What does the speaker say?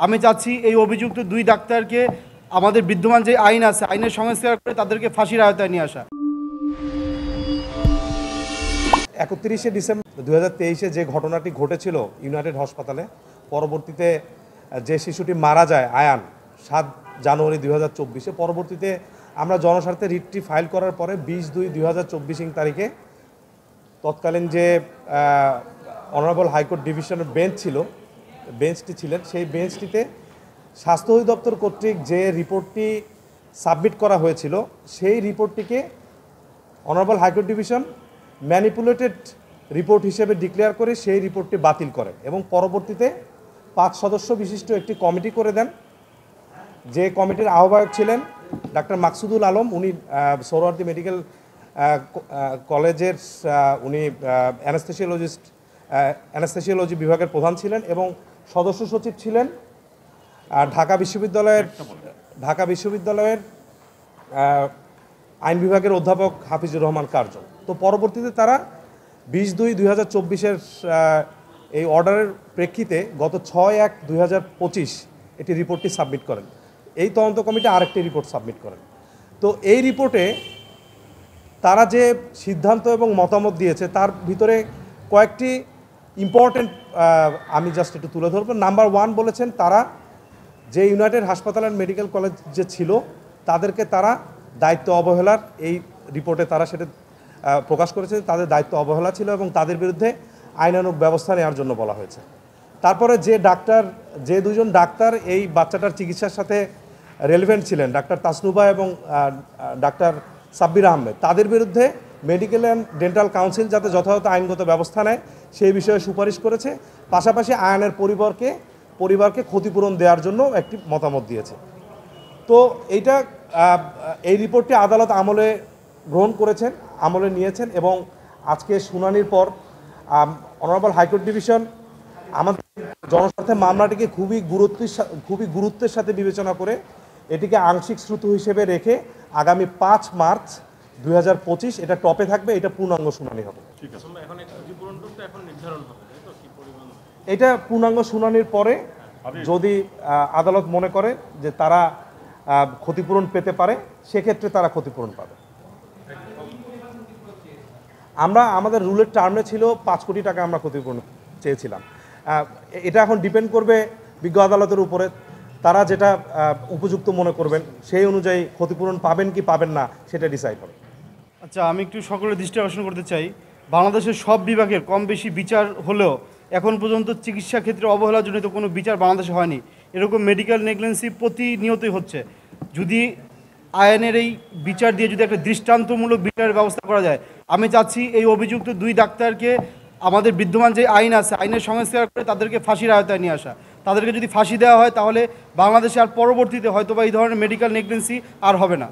আমি চাচ্ছি এই অভিযুক্ত দুই ডাক্তারকে আমাদের বিদ্যমান যে আইন আছে আইনের সংস্কার করে তাদেরকে ফাঁসির আওতায় নিয়ে আসা। 31শে ডিসেম্বর 2023-এ যে ঘটনাটি ঘটেছিল ইউনাইটেড হাসপাতালে, পরবর্তীতে যে শিশুটি মারা যায় আয়ান 7 জানুয়ারি 2024-এ, পরবর্তীতে আমরা জনস্বার্থে রিটটি ফাইল করার পরে 20/2/2024 তারিখে তৎকালীন যে অনারেবল হাইকোর্ট ডিভিশনের বেঞ্চটি ছিলেন, সেই বেঞ্চটিতে স্বাস্থ্য অধিদপ্তর কর্তৃক যে রিপোর্টটি সাবমিট করা হয়েছিল সেই রিপোর্টটিকে honourable high court division manipulated report হিসেবে ডিক্লেয়ার করে সেই রিপোর্টটি বাতিল করেন এবং পরবর্তীতে 5 সদস্য বিশিষ্ট একটি কমিটি করে দেন। যে কমিটির আহ্বায়ক ছিলেন ডাক্তার মাকসুদুল আলম, উনি সোহরাওয়ার্দী মেডিকেল কলেজের উনি অ্যানেস্থেসিওলজি বিভাগের প্রধান ছিলেন এবং সদস্য সচিব ছিলেন ঢাকা বিশ্ববিদ্যালয়ের আইন বিভাগের অধ্যাপক হাফিজুর রহমান কার্জন। তো পরবর্তীতে তারা 20/2/2024-এর এই অর্ডারের প্রেক্ষিতে গত 6/1/2025 এটি রিপোর্টটি সাবমিট করেন। এই তদন্ত কমিটি আরেকটি রিপোর্ট সাবমিট করেন। তো এই রিপোর্টে তারা যে সিদ্ধান্ত এবং মতামত দিয়েছে তার ভিতরে কয়েকটি ইম্পর্টেন্ট আমি জাস্ট একটু তুলে ধরব। নাম্বার 1 বলেছেন তারা যে ইউনাইটেড হাসপাতাল অ্যান্ড মেডিকেল কলেজ যে ছিল তাদেরকে তারা দায়িত্ব অবহেলার, এই রিপোর্টে তারা সেটা প্রকাশ করেছে, তাদের দায়িত্ব অবহেলা ছিল এবং তাদের বিরুদ্ধে আইনানুগ ব্যবস্থা নেওয়ার জন্য বলা হয়েছে। তারপরে যে দুজন ডাক্তার এই বাচ্চাটার চিকিৎসার সাথে রেলিভেন্ট ছিলেন, ডাক্তার তাসনুবা এবং ডাক্তার সাব্বির আহমেদ, তাদের বিরুদ্ধে মেডিকেল অ্যান্ড ডেন্টাল কাউন্সিল যাতে যথাযথ আইনগত ব্যবস্থা নেয় সেই বিষয়ে সুপারিশ করেছে। পাশাপাশি আয়ানের পরিবারকে ক্ষতিপূরণ দেওয়ার জন্য একটি মতামত দিয়েছে। তো এই রিপোর্টটি আদালত আমলে গ্রহণ করেছেন, আমলে নিয়েছেন এবং আজকে শুনানির পর অনারেবল হাইকোর্ট ডিভিশন আমাদের জনস্বার্থে মামলাটিকে খুবই গুরুত্বের সাথে বিবেচনা করে এটিকে আংশিক শ্রুতি হিসেবে রেখে আগামী 5 মার্চ 2025 এটা টপে থাকবে, এটা পূর্ণাঙ্গ শুনানি হবে। এটা পূর্ণাঙ্গ শুনানির পরে যদি আদালত মনে করে যে তারা ক্ষতিপূরণ পেতে পারে সেক্ষেত্রে তারা ক্ষতিপূরণ পাবে। আমাদের রুলের টার্মে ছিল 5 কোটি টাকা আমরা ক্ষতিপূরণ চেয়েছিলাম। এটা এখন ডিপেন্ড করবে বিজ্ঞ আদালতের উপরে, তারা যেটা উপযুক্ত মনে করবেন সেই অনুযায়ী ক্ষতিপূরণ পাবেন কি পাবেন না সেটা ডিসাইড হবে। আচ্ছা, আমি একটু সকলের দৃষ্টি আকর্ষণ করতে চাই, বাংলাদেশের সব বিভাগের কম বেশি বিচার হলেও এখন পর্যন্ত চিকিৎসা ক্ষেত্রে অবহেলাজনিত কোনো বিচার বাংলাদেশে হয়নি। এরকম মেডিকেল নেগলেন্সি প্রতিনিয়তই হচ্ছে। যদি আইনের এই বিচার দিয়ে যদি একটা দৃষ্টান্তমূলক বিচারের ব্যবস্থা করা যায়, আমি চাচ্ছি এই অভিযুক্ত দুই ডাক্তারকে আমাদের বিদ্যমান যে আইন আছে আইনের সংস্কার করে তাদেরকে ফাঁসির আওতায় নিয়ে আসা। তাদেরকে যদি ফাঁসি দেওয়া হয় তাহলে বাংলাদেশে আর পরবর্তীতে হয়তোবা এই ধরনের মেডিকেল নেগলেন্সি আর হবে না।